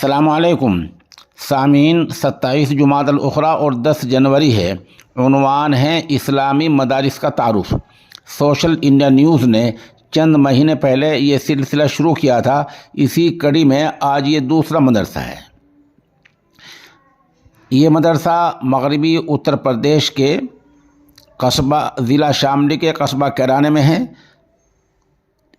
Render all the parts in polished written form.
अस्सलामुअलैकुम सामीन, 27 जुमादल उखरा और 10 जनवरी है। उन्वान है इस्लामी मदारिस का तारुफ। सोशल इंडिया न्यूज़ ने चंद महीने पहले ये सिलसिला शुरू किया था। इसी कड़ी में आज ये दूसरा मदरसा है। ये मदरसा मगरबी उत्तर प्रदेश के कस्बा ज़िला शामली के कस्बा कैराने में है।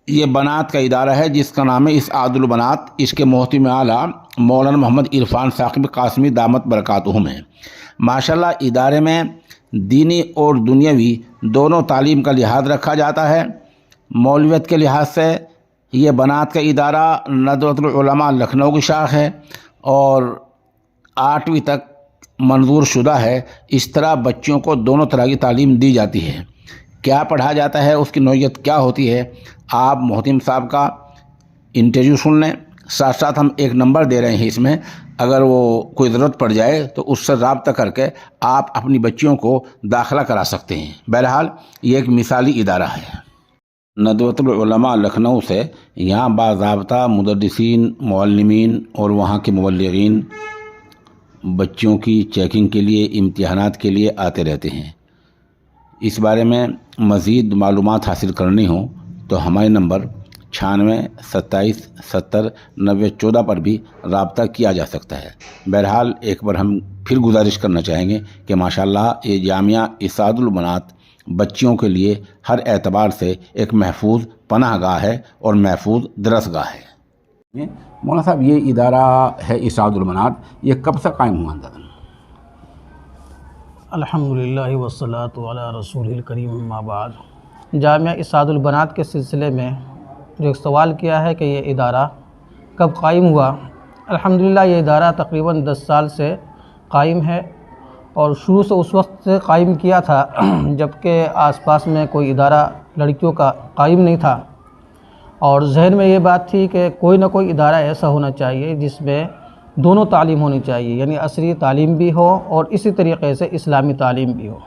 ये बनात का इदारा है जिसका नाम है इसादुल बनात। इसके मोहतम आला मौलाना मोहम्मद इरफान साकिब कासमी दामत बरकातुहुम हैं। माशाल्लाह इदारे में दीनी और दुनियावी दोनों तालीम का लिहाज रखा जाता है। मौलवियत के लिहाज से ये बनात का इदारा नदवतुल उलमा लखनऊ की शाख है और 8वीं तक मंजूर शुदा है। इस तरह बच्चों को दोनों तरह की तालीम दी जाती है। क्या पढ़ा जाता है, उसकी नौइयत क्या होती है, आप मोहतिम साहब का इंटरव्यू सुन लें। साथ साथ हम एक नंबर दे रहे हैं इसमें, अगर वो कोई ज़रूरत पड़ जाए तो उससे रब्ता करके आप अपनी बच्चियों को दाखिला करा सकते हैं। बहरहाल ये एक मिसाली इदारा है। नदवतुल उलमा लखनऊ से यहाँ बाज़ाब्ता मुदर्रिसीन, मुअल्लिमीन और वहाँ के मुबल्लिगीन बच्चों की चेकिंग के लिए, इम्तिहानात के लिए आते रहते हैं। इस बारे में मज़ीद मालूमात हासिल करनी हो तो हमारे नंबर 96 27 70 90 14 पर भी रब्ता किया जा सकता है। बहरहाल एक बार हम फिर गुजारिश करना चाहेंगे कि माशाल्लाह ये जामिया इसादुल बनात बच्चियों के लिए हर एतबार से एक महफूज पनाहगाह है और महफूज दरसगाह है। मौलाना साहब, ये इदारा है इसादुल बनात, ये कब से कायम हुआ अंदाज़न? अल्हम्दुलिल्लाह वस्सलातु अला रसूलिल करीम अम्मा बाद। जामिया इसादुल बनात के सिलसिले में जो एक सवाल किया है कि ये इदारा कब कायम हुआ। अल्हम्दुलिल्लाह ये इदारा तकरीबन 10 साल से कायम है और शुरू से उस वक्त से कायम किया था जबकि आसपास में कोई इदारा लड़कियों का कायम नहीं था और जहन में ये बात थी कि कोई ना कोई इदारा ऐसा होना चाहिए जिसमें दोनों तालीम होनी चाहिए, यानी असरी तालीम भी हो और इसी तरीक़े से इस्लामी तालीम भी हो।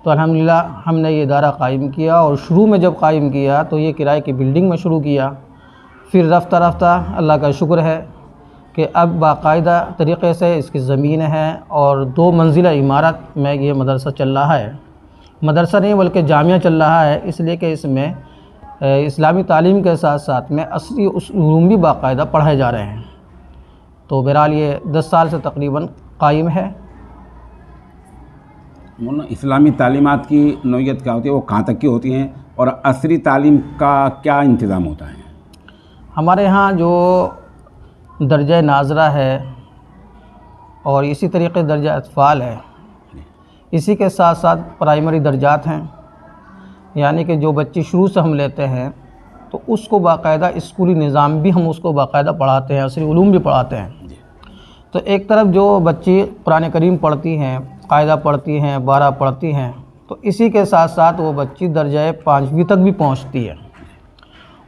तो अल्हम्दुलिल्लाह हमने ये इदारा कायम किया और शुरू में जब कायम किया तो ये किराए की बिल्डिंग में शुरू किया। फिर रफ्ता रफ्ता अल्लाह का शुक्र है कि अब बाकायदा तरीक़े से इसकी ज़मीन है और 2 मंजिला इमारत में ये मदरसा चल रहा है। मदरसा नहीं बल्कि जामिया चल रहा है, इसलिए कि इसमें इस्लामी तालीम के साथ साथ में असली उलूम भी बाकायदा पढ़ाए जा रहे हैं। तो बहरहाल ये 10 साल से तकरीबन कायम है। इस्लामी तालीमात की नौइयत क्या होती है, वो कहाँ तक की होती हैं और असरी तालीम का क्या इंतज़ाम होता है? हमारे यहाँ जो दर्जा नाज़रा है और इसी तरीके दर्जा अतफ़ाल है, इसी के साथ साथ प्राइमरी दर्जात हैं, यानी कि जो बच्चे शुरू से हम लेते हैं तो उसको बाकायदा स्कूली निज़ाम भी हम उसको बाकायदा पढ़ाते हैं, असली उलूम भी पढ़ाते हैं। तो एक तरफ जो बच्ची कुरान करीम पढ़ती हैं, कायदा पढ़ती हैं, 12 पढ़ती हैं, तो इसी के साथ साथ वो बच्ची दर्जा 5वीं तक भी पहुंचती है।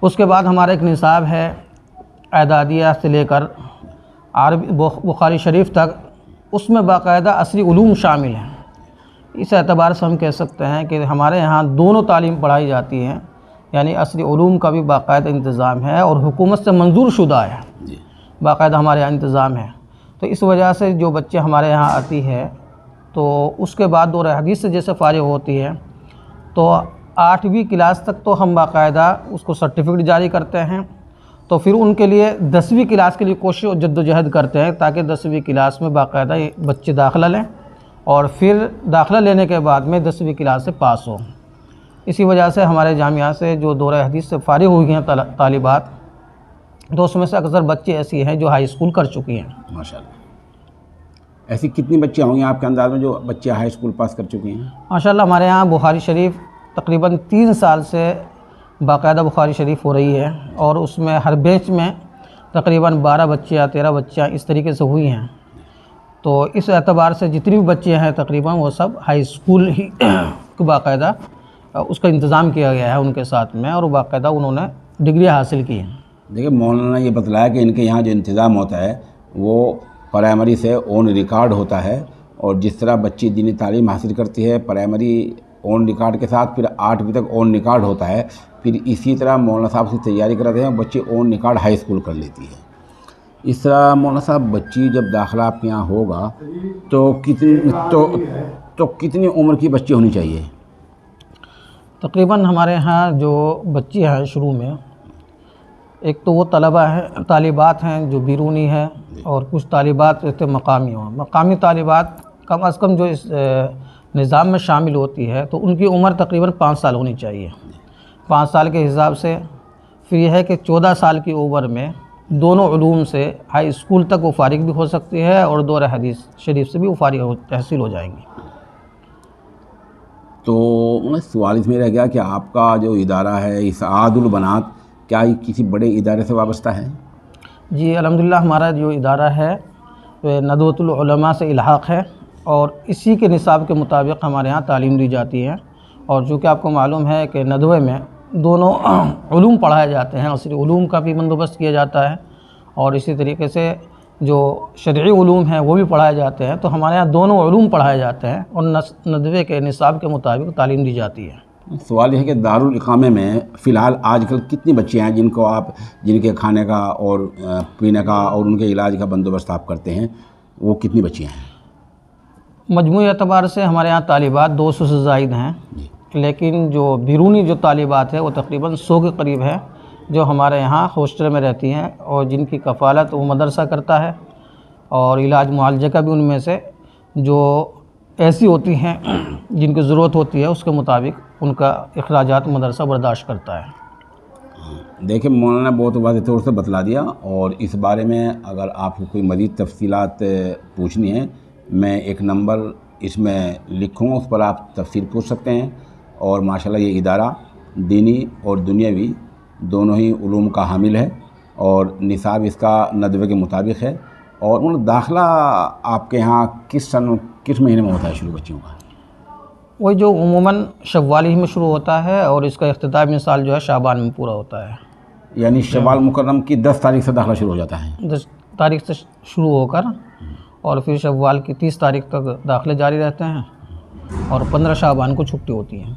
उसके बाद हमारा एक निसाब है एदादिया से लेकर अरबी बुखारी शरीफ तक, उसमें बाकायदा असली उलूम शामिल हैं। इस एतबार से हम कह सकते हैं कि हमारे यहाँ दोनों तालीम पढ़ाई जाती हैं, यानी असली उलूम का भी बाकायदा इंतज़ाम है और हुकूमत से मंजूर शुदा है, बाकायदा हमारे यहाँ इंतज़ाम है। तो इस वजह से जो बच्चे हमारे यहाँ आती है तो उसके बाद दौर हदीस से जैसे फ़ारिग होती है तो 8वीं क्लास तक तो हम बाकायदा उसको सर्टिफिकेट जारी करते हैं। तो फिर उनके लिए 10वीं क्लास के लिए कोशिश और जद्दोजहद करते हैं ताकि 10वीं क्लास में बाकायदा ये बच्चे दाखिला लें और फिर दाखिला लेने के बाद में 10वीं क्लास से पास हो। इसी वजह से हमारे जामिया से जो दौर हदीस से फ़ारिग हुई हैं तालिबात, तो उसमें से अक्सर बच्चे ऐसी हैं जो हाई स्कूल कर चुकी हैं। माशाल्लाह। ऐसी कितनी बच्चियाँ होंगी आपके अंदाज़ में जो बच्चे हाई स्कूल पास कर चुकी हैं? माशाल्लाह हमारे यहाँ बुखारी शरीफ तकरीबन 3 साल से बाकायदा बुखारी शरीफ हो रही है और उसमें हर बैच में तकरीबन 12 बच्चे या 13 बच्चियाँ इस तरीके से हुई हैं। तो इस एतबार से जितनी भी बच्चे हैं तकरीबन वो सब हाई स्कूल ही बाकायदा उसका इंतज़ाम किया गया है उनके साथ में और बाकायदा उन्होंने डिग्री हासिल की है। देखिए, मौलाना ये बतलाया कि इनके यहाँ जो इंतज़ाम होता है वो प्राइमरी से ऑन रिकॉर्ड होता है और जिस तरह बच्ची दीनी तालीम हासिल करती है प्राइमरी ऑन रिकॉर्ड के साथ फिर 8वीं तक ऑन रिकॉर्ड होता है, फिर इसी तरह मौलाना साहब से तैयारी कराते हैं, बच्चे ऑन रिकॉर्ड हाई स्कूल कर लेती है। इस तरह मौलाना साहब बच्ची जब दाखिला आपके यहाँ होगा तो कितनी उम्र की बच्ची होनी चाहिए? तकरीबन हमारे यहाँ जो बच्ची हैं शुरू में, एक तो वो तलबा हैं, तालिबात हैं जो बिरूनी है, और कुछ तालिबात जैसे मकामी हों। मकामी तालिबात कम अज़ कम जो इस निज़ाम में शामिल होती है तो उनकी उम्र तकरीबन 5 साल होनी चाहिए। 5 साल के हिसाब से फिर यह है कि 14 साल की उम्र में दोनों उलूम से हाई स्कूल तक वो फारिग भी हो सकती है और दौर हदीस शरीफ से भी वो फारिग तहसील हो जाएंगी। तो सवाल इसमें रह गया कि आपका जो इदारा है इसआदुल बनात, क्या ये किसी बड़े इदारे से वाबस्ता है? जी अल्हम्दुलिल्लाह, हमारा जो इदारा है नदवतुल उलमा से इल्हाक़ है और इसी के निसाब के मुताबिक हमारे यहाँ तालीम दी जाती है। और चूँकि आपको मालूम है कि नदवे में दोनों उलूम पढ़ाए जाते हैं, असली उलूम का भी बंदोबस्त किया जाता है और इसी तरीके से जो शरई उलूम हैं वो भी पढ़ाए जाते हैं। तो हमारे यहाँ दोनों उलूम पढ़ाए जाते हैं और नदवे के निसाब के मुताबिक तालीम दी जाती है। सवाल यह है कि दारुल इकामे में फ़िलहाल आजकल कितनी बच्चियाँ हैं जिनके खाने का और पीने का और उनके इलाज का बंदोबस्त आप करते हैं, वो कितनी बच्चियाँ हैं? मजमूई एतबार से हमारे यहाँ तालिबात 200 से ज़ायद हैं, लेकिन जो बिरूनी जो तालिबात है वो तकरीबन 100 के करीब है जो हमारे यहाँ हॉस्टल में रहती हैं और जिनकी कफ़ालत वो मदरसा करता है और इलाज मुआलजे का भी उनमें से जो ऐसी होती हैं जिनकी ज़रूरत होती है उसके मुताबिक उनका अखराजात मदरसा बर्दाश्त करता है। देखिए मौलाना बहुत वाज़ेह तौर से बतला दिया, और इस बारे में अगर आपको कोई मज़ीद तफसीलात पूछनी है मैं एक नंबर इसमें लिखूँगा, उस पर आप तफसील पूछ सकते हैं। और माशाल्लाह ये इदारा दीनी और दुनियावी दोनों ही उलूम का हामिल है और निसाब इसका नदवे के मुताबिक है। और उन दाखिला आपके यहाँ किस महीने में होता है शुरू बच्चियों का? वही जो उमूमन शव्वाल ही में शुरू होता है और इसका इख्तितामी साल जो है शाबान में पूरा होता है। यानी शव्वाल मुकर्रम की 10 तारीख से दाखिला शुरू हो जाता है? 10 तारीख से शुरू होकर और फिर शव्वाल की 30 तारीख तक दाखिले जारी रहते हैं और 15 शाबान को छुट्टी होती है।